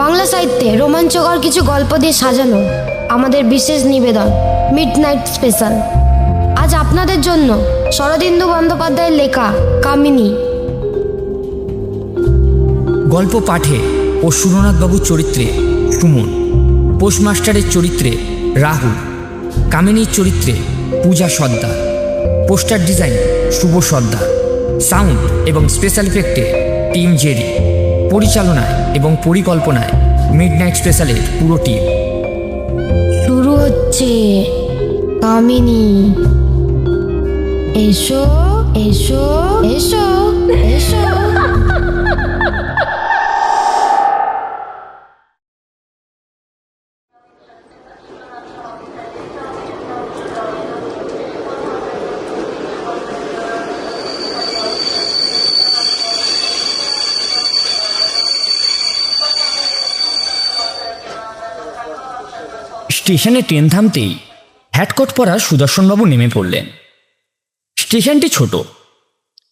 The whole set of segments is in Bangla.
বাংলা সাহিত্যে রোমাঞ্চকর কিছু গল্প দিয়ে সাজানো আমাদের বিশেষ নিবেদন মিডনাইট স্পেশাল। আজ আপনাদের জন্য শরদিন্দু বন্দ্যোপাধ্যায়ের লেখা কামিনী গল্প পাঠে ও সুরনাথবাবুর চরিত্রে সুমন, পোস্টমাস্টারের চরিত্রে রাহুল, কামিনীর চরিত্রে পূজা সর্দার, পোস্টার ডিজাইন শুভ সর্দার, সাউন্ড এবং স্পেশাল ইফেক্টে টিম জেরি, পরিচালনায় এবং পরিকল্পনায় মিডনাইট স্পেশালের পুরো টিম। শুরু হচ্ছে কামিনী। এসো এসো এসো এসো। স্টেশনে ট্রেন থামতেই হ্যাটকট পরা সুদর্শনবাবু নেমে পড়লেন। স্টেশনটি ছোট,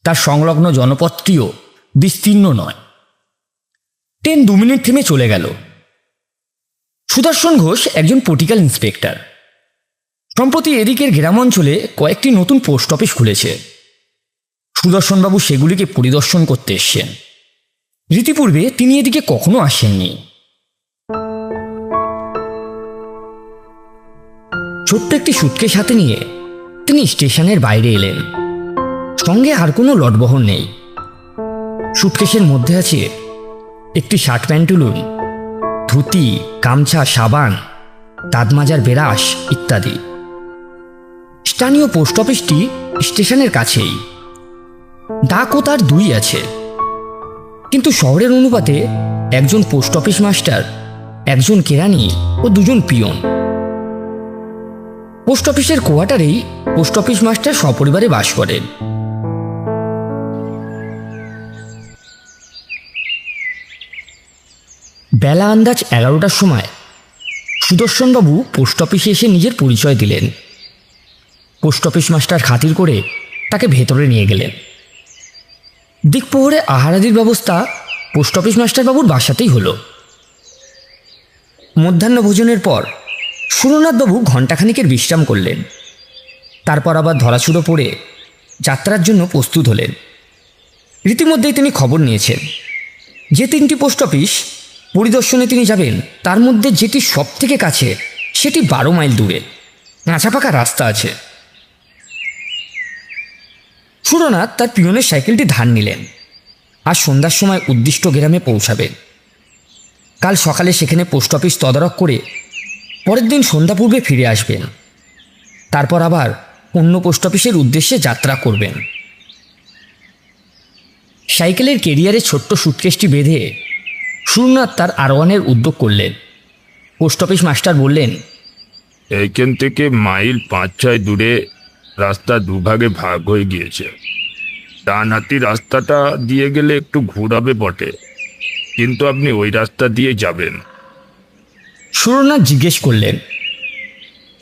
তার সংলগ্ন জনপদটিও বিস্তীর্ণ নয়। ট্রেন 2 মিনিট থেমে চলে গেল। সুদর্শন ঘোষ একজন পলিটিক্যাল ইন্সপেক্টর। সম্প্রতি এদিকের গ্রামাঞ্চলে কয়েকটি নতুন পোস্ট অফিস খুলেছে। সুদর্শনবাবু সেগুলিকে পরিদর্শন করতে এসছেন। রীতিপূর্বে তিনি এদিকে কখনো আসেননি। ছোট্ট একটি সুটকেস হাতে নিয়ে তিনি স্টেশনের বাইরে এলেন। সঙ্গে আর কোনো লটবহর নেই। সুটকেসের মধ্যে আছে একটি শার্ট প্যান্টুলুন, ধুতি, গামছা, সাবান, দাঁত মাজার ব্রাশ ইত্যাদি। স্থানীয় পোস্ট অফিসটি স্টেশনের কাছেই। ডাকও তার 2 আছে, কিন্তু শহরের অনুপাতে একজন পোস্ট অফিস মাস্টার, একজন কেরানি ও 2 জন পিয়ন। পোস্ট অফিসের কোয়ার্টারেই পোস্ট অফিস মাস্টার সপরিবারে বাস করেন। বেলা আন্দাজ 11টার সময় সুদর্শনবাবু পোস্ট অফিসে এসে নিজের পরিচয় দিলেন। পোস্ট অফিস মাস্টার খাতির করে তাকে ভেতরে নিয়ে গেলেন। দিকপোহরে আহারাদির ব্যবস্থা পোস্ট অফিস মাস্টারবাবুর বাসাতেই হলো। মধ্যাহ্ন ভোজনের পর সুরনাথবাবু ঘণ্টাখানিকের বিশ্রাম করলেন। তারপর আবার ধরাছুড়ো পড়ে যাত্রার জন্য প্রস্তুত হলেন। রীতিমধ্যেই তিনি খবর নিয়েছেন যে 3টি পোস্ট অফিস পরিদর্শনে তিনি যাবেন, তার মধ্যে যেটি সব থেকে কাছে সেটি 12 মাইল দূরে, কাঁচাপাকা রাস্তা আছে। সুরনাথ তার পিয়নের সাইকেলটি ধার নিলেন। আর সন্ধ্যার সময় উদ্দিষ্ট গ্রামে পৌঁছাবেন। কাল সকালে সেখানে পোস্ট অফিস তদারক করে পরের দিন সন্ধ্যা পূর্বে ফিরে আসবেন। তারপর আবার অন্য পোস্ট অফিসের উদ্দেশ্যে যাত্রা করবেন। সাইকেলের কেরিয়ারে ছোট্ট সুটকেসটি বেঁধে সুরনাথ তার আরোহণের উদ্যোগ করলেন। পোস্ট অফিস মাস্টার বললেন, এইখান থেকে মাইল 5-6 দূরে রাস্তা 2 ভাগে ভাগ হয়ে গিয়েছে। ডান হাতি রাস্তাটা দিয়ে গেলে একটু ঘুরাবে বটে, কিন্তু আপনি ওই রাস্তা দিয়ে যাবেন। সুরনাথ জিজ্ঞেস করলেন,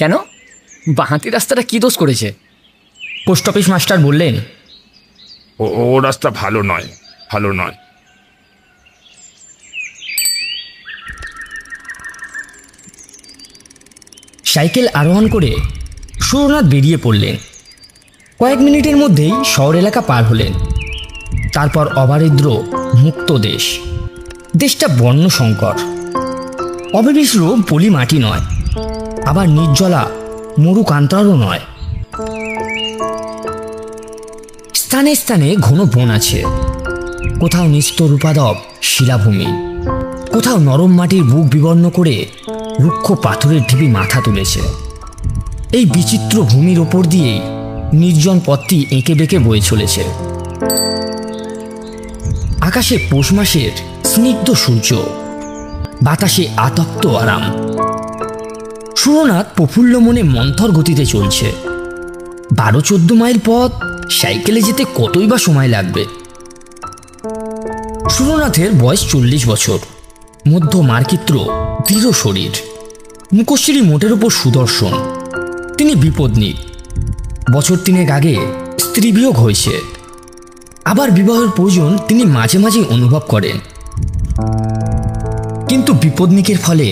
কেন? বাঁহাতি রাস্তাটা কি দোষ করেছে? পোস্ট অফিস মাস্টার বললেন, ও রাস্তা ভালো নয়, ভালো নয়। সাইকেল আরোহণ করে সুরনাথ বেরিয়ে পড়লেন। কয়েক মিনিটের মধ্যেই শহর এলাকা পার হলেন। তারপর অবারিদ্র মুক্ত দেশ। দেশটা বর্ণসংকর, অবিমিশ্র পলি মাটি নয়, আবার নির্জলা মরুকান্তরও নয়। স্থানে স্থানে ঘন বন আছে, কোথাও নিস্তর উপাদব শিলাভূমি, কোথাও নরম মাটির বুক বিবর্ণ করে রুক্ষ পাথরের ঢিবি মাথা তুলেছে। এই বিচিত্র ভূমির ওপর দিয়েই নির্জন পথটি এঁকে বেঁকে বয়ে চলেছে। আকাশে পৌষ মাসের স্নিগ্ধ সূর্য, বাতাসে আতপ্ত আরাম। সুরনাথ প্রফুল্ল মনে মন্থর গতিতে চলছে। 12-14 মাইল পথ সাইকেলে যেতে কতই বা সময় লাগবে। সুরনাথের বয়স 40 বছর, মধ্য মার্কিত্র, দৃঢ় শরীর, মুখশ্রী মোটের ওপর সুদর্শন। তিনি বিপত্নী। বছর 3 আগে স্ত্রী বিয়োগ হয়েছে। আবার বিবাহের প্রয়োজন তিনি মাঝে মাঝে অনুভব করেন। কিন্তু বিপদনিকের ফলে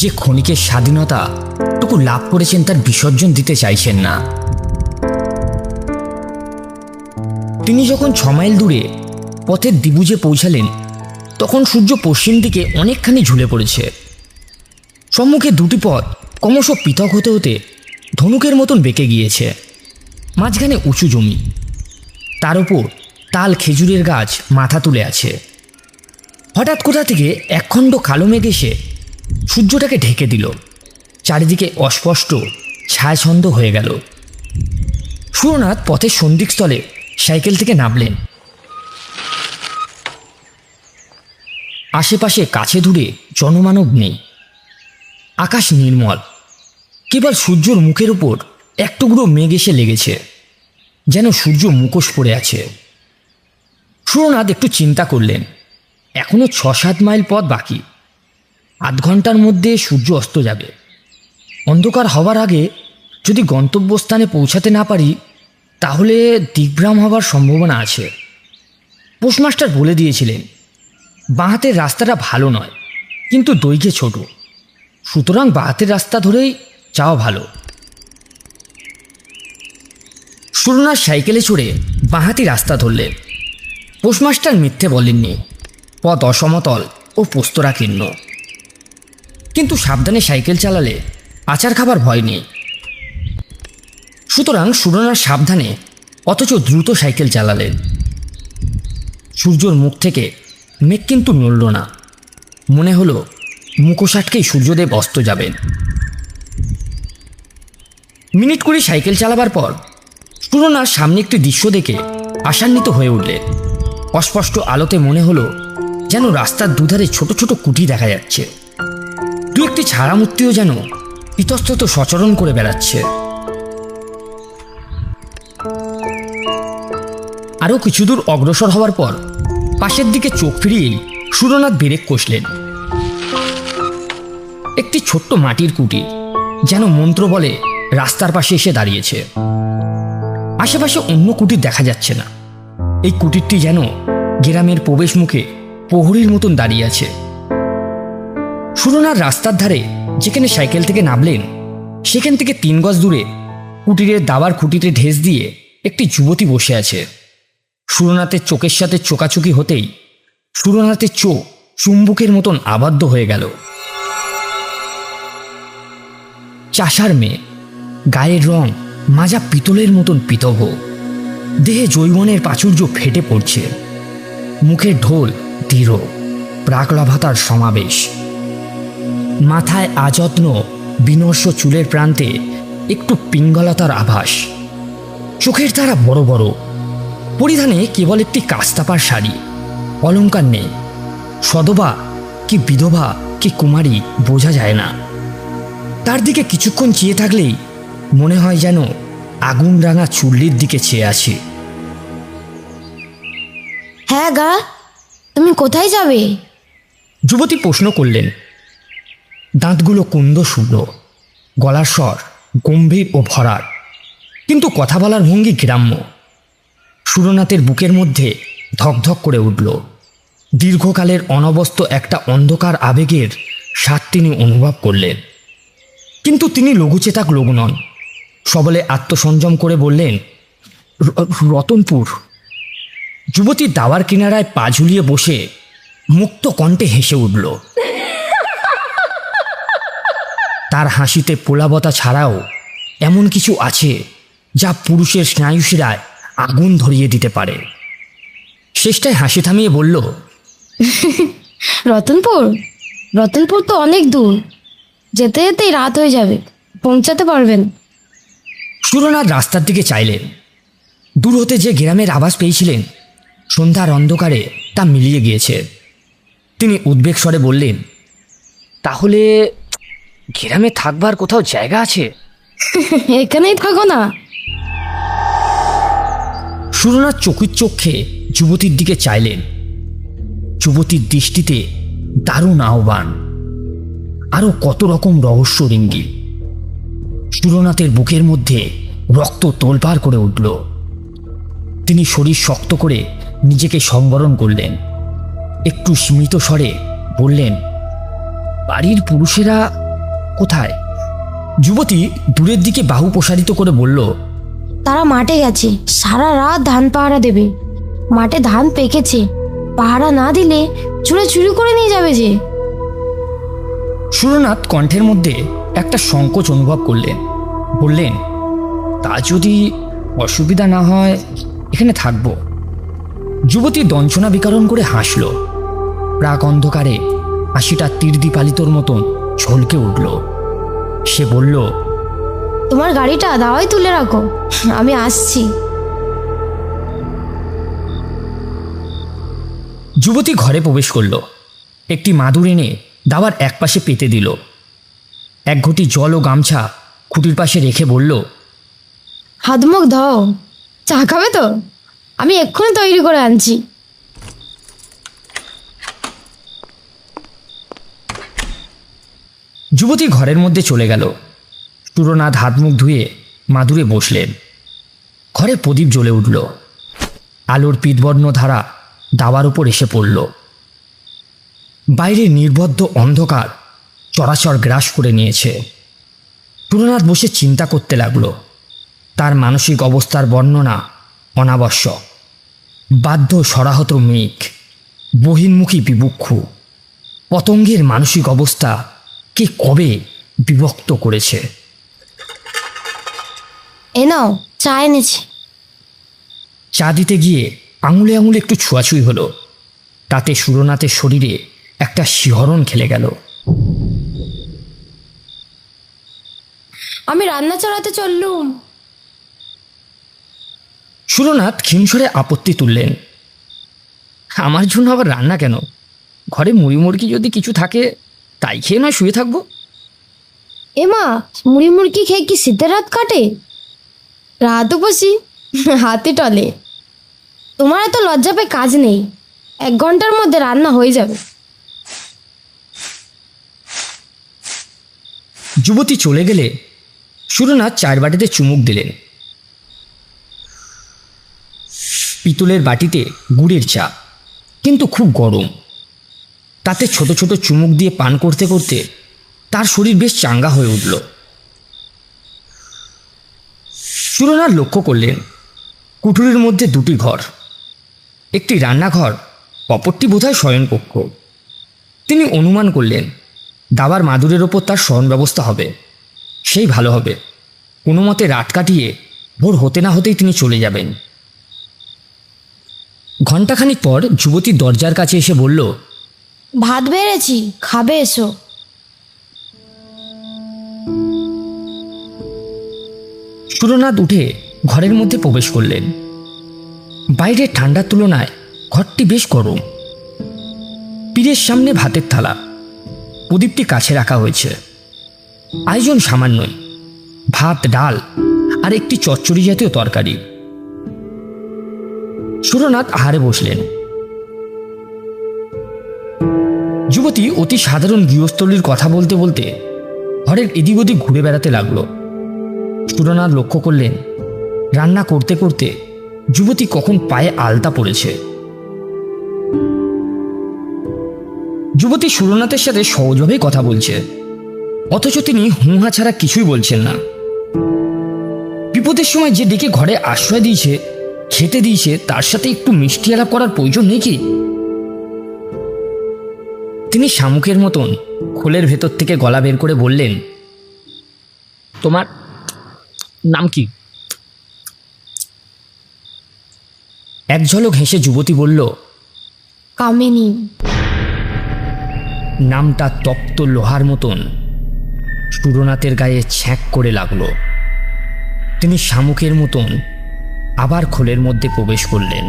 যে ক্ষণিকের স্বাধীনতা টুকু লাভ করেছেন তার বিসর্জন দিতে চাইছেন না। তিনি যখন 6 মাইল দূরে পথের দ্বিভুজে পৌঁছালেন তখন সূর্য পশ্চিম দিকে অনেকখানি ঝুলে পড়েছে। সম্মুখে দুটি পথ ক্রমশ পৃথক হতে হতে ধনুকের মতন বেঁকে গিয়েছে। মাঝখানে উঁচু জমি, তার উপর তাল খেজুরের গাছ মাথা তুলে আছে। হঠাৎ কোথা থেকে একখণ্ড কালো মেঘ এসে সূর্যটাকে ঢেকে দিল। চারিদিকে অস্পষ্ট ছায়াছন্দ হয়ে গেল। সুরনাথ পথের সন্ধিস্থলে সাইকেল থেকে নামলেন। আশেপাশে কাছে দূরে জনমানব নেই। আকাশ নির্মল, কেবল সূর্যর মুখের উপর এক টুকরো মেঘ এসে লেগেছে, যেন সূর্য মুখোশ পড়ে আছে। সুরনাথ একটু চিন্তা করলেন, এখনো 6-7 মাইল পথ বাকি। আধ ঘন্টার মধ্যে সূর্য অস্ত যাবে। অন্ধকার হওয়ার আগে যদি গন্তব্যস্থানে পৌঁছাতে না পারি তাহলে দিগ্ভ্রম হওয়ার সম্ভাবনা আছে। পোস্টমাস্টার বলে দিয়েছিলেন বাঁ হাতের রাস্তাটা ভালো নয়, কিন্তু দৈর্ঘ্যে ছোট, সুতরাং বাঁ হাতের রাস্তা ধরেই যাওয়া ভালো। সুরনাথ সাইকেলে চড়ে বাঁহাতি রাস্তা ধরলেন। পোস্টমাস্টার মিথ্যে বলেননি, পথ অসমতল ও পোস্তরাকীর্ণ। কিন্তু সাবধানে সাইকেল চালালে আচার খাবার ভয় নেই। সুতরাং সুরনাথ সাবধানে অথচ দ্রুত সাইকেল চালালেন। সূর্যর মুখ থেকে মেঘ কিন্তু নড়ল না। মনে হলো মুখোশ আটকেই সূর্যদেব অস্ত যাবেন। মিনিট 20 সাইকেল চালাবার পর সুরনাথ সামনে একটি দৃশ্য দেখে আশান্বিত হয়ে উঠলেন। অস্পষ্ট আলোতে মনে হলো যেন রাস্তার দুধারে ছোট ছোট কুঠি দেখা যাচ্ছে। দু একটি ছাড়ামূর্তিও যেন ইতস্তত সচরণ করে বেড়াচ্ছে। আরও কিছু দূর অগ্রসর হওয়ার পর পাশের দিকে চোখ ফিরিয়েই সুরনাথ ব্রেক কষলেন। একটি ছোট্ট মাটির কুটির যেন মন্ত্র বলে রাস্তার পাশে এসে দাঁড়িয়েছে। আশেপাশে অন্য কুটির দেখা যাচ্ছে না। এই কুটিরটি যেন গ্রামের প্রবেশ মুখে প্রহরীর মতন দাঁড়িয়ে আছে। সুরনাথ রাস্তার ধারে যেখানে সাইকেল থেকে নামলেন সেখান থেকে 3 গজ দূরে কুটিরের দাবার খুঁটিতে ঢেস দিয়ে একটি যুবতী বসে আছে। সুরনাথের চোখের সাথে চোকাচুকি হতেই সুরনাথের চোখ চুম্বকের মতন আবদ্ধ হয়ে গেল। চাষার মেয়ে, গায়ের রং মাজা পিতলের মতন পিতভ, দেহে যৌবনের প্রাচুর্য ফেটে পড়ছে, মুখের ঢোল দৃঢ়, প্রাকলাভতার সমাবেশ। মাথায় আযত্ন বিনর্ষ চুলের প্রান্তে একটু পিঙ্গলতার আভাস। চোখের তারা বড় বড়। পরিধানে কেবল একটি কাস্তাপার শাড়ি, অলংকার নেই। সদবা কি বিধবা কি কুমারী বোঝা যায় না। তার দিকে কিছুক্ষণ চেয়ে থাকলেই মনে হয় যেন আগুন রাঙা চুল্লির দিকে চেয়ে আছে। হ্যাঁ গা, তুমি কোথায় যাবে? যুবতী প্রশ্ন করলেন। দাঁতগুলো কুন্দ শুভ্র, গলার স্বর গম্ভীর ও ভরাট, কিন্তু কথা বলার ভঙ্গি গ্রাম্য। সুরনাথের বুকের মধ্যে ধকধক করে উঠল। দীর্ঘকালের অনবস্ত একটা অন্ধকার আবেগের স্বাদ তিনি অনুভব করলেন। কিন্তু তিনি লঘুচেতাক লোক নন। সবলে আত্মসংযম করে বললেন, রতনপুর। যুবতী দাওয়ার কিনারায় পা ঝুলিয়ে বসে মুক্ত কণ্ঠে হেসে উঠল। তার হাসিতে পোলাবতা ছাড়াও এমন কিছু আছে যা পুরুষের স্নায়ুশিরায় আগুন ধরিয়ে দিতে পারে। শেষটায় হাসি থামিয়ে বলল, রতনপুর? রতনপুর তো অনেক দূর, যেতে যেতেই রাত হয়ে যাবে, পৌঁছাতে পারবেন? সুরনাথ রাস্তার দিকে চাইলেন। দূর হতে যে গ্রামের আভাস পেয়েছিলেন সন্ধ্যার অন্ধকারে তা মিলিয়ে গিয়েছে। তিনি উদ্বেগ স্বরে বললেন, তাহলে গ্রামে থাকবার কোথাও জায়গা আছে? এখানেই থাকো না। সুরনাথ চকিত চক্ষে যুবতীর দিকে চাইলেন। যুবতীর দৃষ্টিতে দারুণ আহ্বান, আরো কত রকম রহস্য ইঙ্গিত। সুরনাথের বুকের মধ্যে রক্ত তোলপাড় করে উঠল। তিনি শরীর শক্ত করে নিজেকে সংবরণ করলেন। একটু স্মিত স্বরে বললেন, বাড়ির পুরুষেরা কোথায়? যুবতী দূরের দিকে বাহু প্রসারিত করে বলল, তারা মাঠে গেছে, সারা রাত ধান পাহারা দেবে। মাঠে ধান পেকেছে, পাহারা না দিলে চুরে চুরি করে নিয়ে যাবে যে। সুরনাথ কণ্ঠের মধ্যে একটা সংকোচ অনুভব করলেন। বললেন, তা যদি অসুবিধা না হয় এখানে থাকবো। যুবতী দঞ্চনা বিকরণ করে হাসল। প্রাক অন্ধকারে হাসিটা তীরদীপালিতর মতন ঝলকে উঠল। সে বলল, তোমার গাড়িটা দাওয়ায় তুলে রাখো, আমি আসছি। যুবতী ঘরে প্রবেশ করল। একটি মাদুর এনে দাওয়ার একপাশে পেতে দিল। এক ঘটি জল ও গামছা খুঁটির পাশে রেখে বলল, হাত মুখ ধোও, চা খাবে তো? আমি এক্ষুনি তৈরি করে আনছি। যুবতী ঘরের মধ্যে চলে গেল। সুরনাথ হাত মুখ ধুয়ে মাদুরে বসলেন। ঘরে প্রদীপ জ্বলে উঠল। আলোর পীতবর্ণ ধারা দাওয়ার উপর এসে পড়ল। বাইরে নির্বদ্ধ অন্ধকার চরাচর গ্রাস করে নিয়েছে। সুরনাথ বসে চিন্তা করতে লাগল। তার মানসিক অবস্থার বর্ণনা অনাবশ্যক। বাধ্য সরাহত মেঘ, বহির্মুখী বিবক্ষু, পতঙ্গের মানসিক অবস্থা কে কবে বিভক্ত করেছে? এ নাও, চা এনেছি। চা দিতে গিয়ে আঙুলে আঙুলে একটু ছোঁয়াছুঁই হলো। তাতে সুরনাথের শরীরে একটা শিহরণ খেলে গেল। আমি রান্না চড়াতে চললুম। সুরনাথ ক্ষীণস্বরে আপত্তি তুললেন, আমার জন্য আবার রান্না কেন? ঘরে মুড়ি মুড়কি যদি কিছু থাকে তাই খেয়ে নয় শুয়ে থাকবো। এমা, মুড়ি মুড়কি খেয়ে কি শীতের রাত কাটে? রাত উপসি হাতে টলে। তোমার এত লজ্জা পেয়ে কাজ নেই, 1 ঘন্টার মধ্যে রান্না হয়ে যাবে। যুবতী চলে গেলে সুরনাথ চায়ের বাটিতে চুমুক দিলেন। পিতলের বাটিতে গুড়ের চা, কিন্তু খুব গরম। তাতে ছোট ছোট চুমুক দিয়ে পান করতে করতে তার শরীর বেশ চাঙ্গা হয়ে উঠল। সুরনাথ লক্ষ্য করলেন কুঠুরির মধ্যে 2টি ঘর, একটি রান্নাঘর, অপরটি বোধহয় শয়নকক্ষ। তিনি অনুমান করলেন দাবার মাদুরের ওপর তার শয়ন ব্যবস্থা হবে, সেই ভালো হবে। কোনো মতে রাত কাটিয়ে ভোর হতে না হতেই তিনি চলে যাবেন। ঘণ্টাখানিক পর যুবতী দরজার কাছে এসে বলল, ভাত বেড়েছি, খাবে এসো। সুরনাথ উঠে ঘরের মধ্যে প্রবেশ করলেন। বাইরের ঠান্ডার তুলনায় ঘরটি বেশ গরম। পীরের সামনে ভাতের থালা, প্রদীপটি কাছে রাখা হয়েছে। আয়োজন সামান্যই, ভাত, ডাল আর একটি চচ্চড়ি জাতীয় তরকারি। সুরনাথ আহারে বসলেন। যুবতী অতি সাধারণ গৃহস্থলীর কথা বলতে বলতে ঘরের এদিক ওদিক ঘুরে বেড়াতে লাগলো। সুরনাথ লক্ষ্য করলেন রান্না করতে করতে যুবতী কখন পায়ে আলতা পড়েছে। যুবতী সুরনাথের সাথে সহজভাবেই কথা বলছে, অথচ তিনি হুঁহা ছাড়া কিছুই বলছেন না। বিপদের সময় যে ডেকে ঘরে আশ্রয় দিয়েছে, খেতে দিয়েছে, তার সাথে একটু মিষ্টি আলাপ করার প্রয়োজন নেই কি? তিনি শামুকের মতন খোলের ভেতর থেকে গলা বের করে বললেন, তোমার নাম কি? এক ঝলক হেসে যুবতী বলল, কামিনী। নামটা তপ্ত লোহার মতন সুরনাথের গায়ে ছ্যাঁক করে লাগলো। তিনি শামুকের মতন আবার খোলের মধ্যে প্রবেশ করলেন।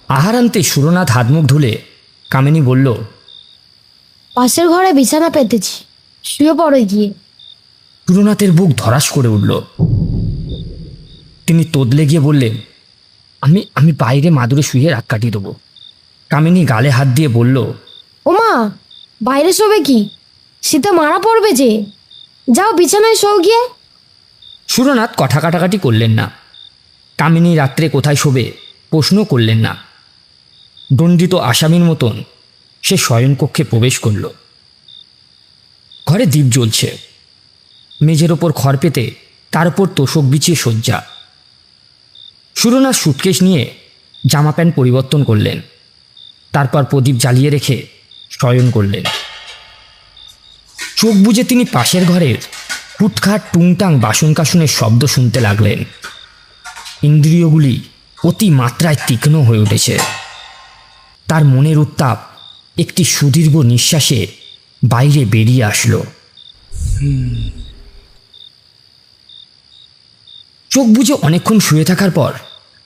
আহারান্তে সুরনাথ হাত মুখ ধুলে কামিনী বলল, পাশের ঘরে বিছানা পেতেছি, শুয়ে পড়ে গিয়ে। সুরনাথের বুক ধরাস করে উঠল। তিনি তোদলে গিয়ে বললেন, আমি বাইরে মাদুরে শুয়ে রাত কাটিয়ে দেবো। কামিনী গালে হাত দিয়ে বলল, ওমা, বাইরে শোবে কি? শীতে মারা পড়বে যে। যাও বিছানায় শো গিয়ে। সুরনাথ কথা কাটাকাটি করলেন না। কামিনী রাত্রে কোথায় শোবে প্রশ্ন করলেন না। দণ্ডিত আসামির মতন সে শয়নকক্ষে প্রবেশ করল। ঘরে দীপ জ্বলছে, মেঝের ওপর খড় পেতে তার উপর তোষক বিছিয়ে শয্যা। সুরনাথ সুটকেস নিয়ে জামা প্যান্ট পরিবর্তন করলেন, তারপর প্রদীপ জ্বালিয়ে রেখে শয়ন করলেন। চোখ বুজে তিনি পাশের ঘরের হুটখাট টুংটাং বাসন কাসনের শব্দ শুনতে লাগলেন। ইন্দ্রিয়গুলি অতি মাত্রায় তীক্ষ্ণ হয়ে উঠেছে। তার মনের উত্তাপ একটি সুদীর্ঘ নিঃশ্বাসে বাইরে বেরিয়ে আসলো। চোখ বুজে অনেকক্ষণ শুয়ে থাকার পর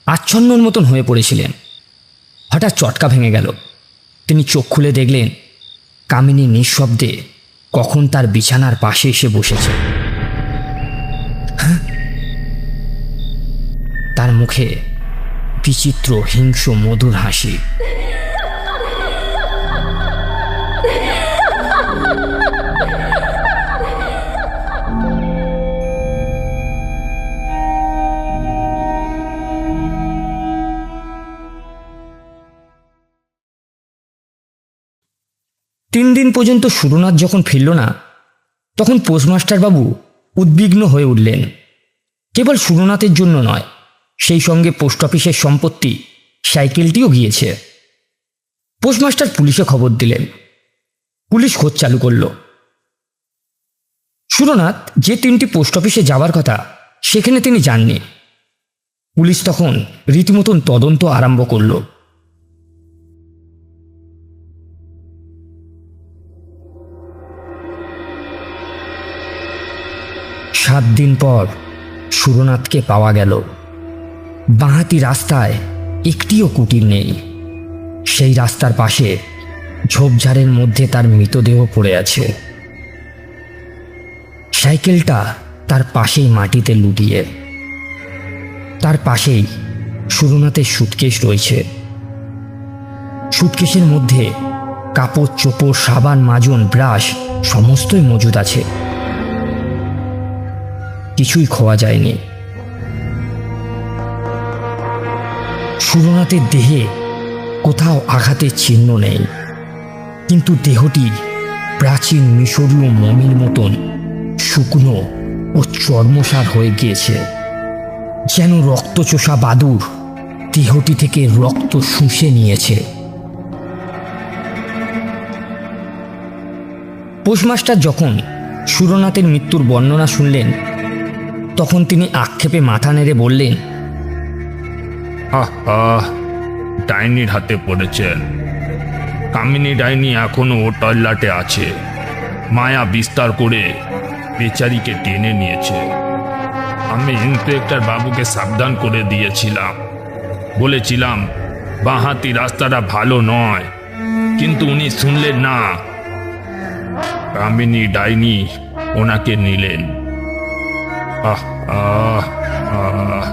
আচ্ছন্নর মতন হয়ে পড়েছিলেন। হঠাৎ চটকা ভেঙে গেল। তিনি চোখ খুলে দেখলেন কামিনী নিঃশব্দে কখন তার বিছানার পাশে এসে বসেছে। তার মুখে বিচিত্র হিংস্র মধুর হাসি। তিন দিন পর্যন্ত সুরনাথ যখন ফিরল না, তখন পোস্টমাস্টার বাবু উদ্বিগ্ন হয়ে উঠলেন। কেবল সুরনাথের জন্য নয়, সেই সঙ্গে পোস্ট অফিসের সম্পত্তি সাইকেলটিও গিয়েছে। পোস্টমাস্টার পুলিশে খবর দিলেন। পুলিশ খোঁজ চালু করল। সুরনাথ যে 3টি পোস্ট অফিসে যাওয়ার কথা সেখানে তিনি যাননি। পুলিশ তখন রীতিমতন তদন্ত আরম্ভ করল। 7 দিন পর সুরনাথকে পাওয়া গেল। বাঁহাতি রাস্তায় একটিও কুটির নেই। সেই রাস্তার পাশে ঝোপঝাড়ের মধ্যে তার মৃতদেহ পড়ে আছে। সাইকেলটা তার পাশেই মাটিতে লুটিয়ে। তার পাশেই সুরনাথের সুটকেস রয়েছে। সুটকেসের মধ্যে কাপড় চোপড় সাবান মাজন ব্রাশ সমস্তই মজুদ আছে। কিছুই খোয়া যায়নি। সুরনাথের দেহে কোথাও আঘাতের চিহ্ন নেই, কিন্তু দেহটি প্রাচীন মিশরীয় মমির মতন শুকনো ও চর্মসার হয়ে গিয়েছে। যেন রক্তচোষা বাদুড় দেহটি থেকে রক্ত শুষে নিয়েছে। পোস্টমাস্টার যখন সুরনাথের মৃত্যুর বর্ণনা শুনলেন, তখন তিনি আক্ষেপে মাথা নেড়ে বললেন, ডাইনির হাতে পড়েছেন। কামিনী ডাইনি এখনো ও টয়লেটে আছে। মায়া বিস্তার করে বেচারিকে টেনে নিয়েছে। আমি ইন্সপেক্টর বাবুকে সাবধান করে দিয়েছিলাম, বলেছিলাম বাঁহাতি রাস্তাটা ভালো নয়, কিন্তু উনি শুনলেন না। কামিনী ডাইনি ওনাকে নিলেন। আহ আহ আহ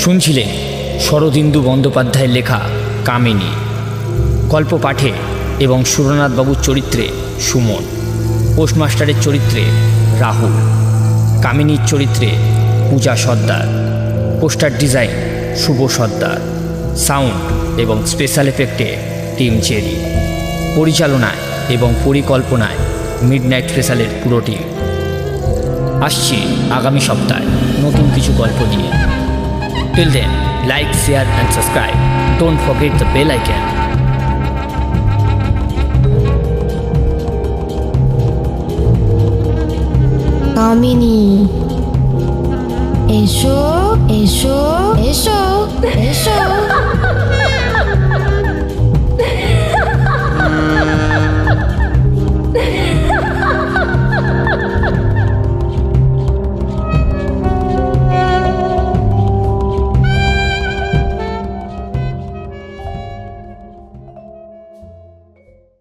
শুনছিলেন শরদিন্দু বন্দ্যোপাধ্যায়ের লেখা কামিনী। গল্প পাঠে এবং সুরনাথবাবুর চরিত্রে সুমন, পোস্টমাস্টারের চরিত্রে রাহুল, কামিনীর চরিত্রে পূজা সর্দার, পোস্টার ডিজাইন শুভ সর্দার, সাউন্ড এবং স্পেশাল এফেক্টে টিম চেরি, পরিচালনায় এবং পরিকল্পনায় মিডনাইট স্পেশালের পুরো টিম। আসছি আগামী সপ্তাহে নতুন কিছু গল্প নিয়ে। Till then, like, share and subscribe. Don't forget the bell icon.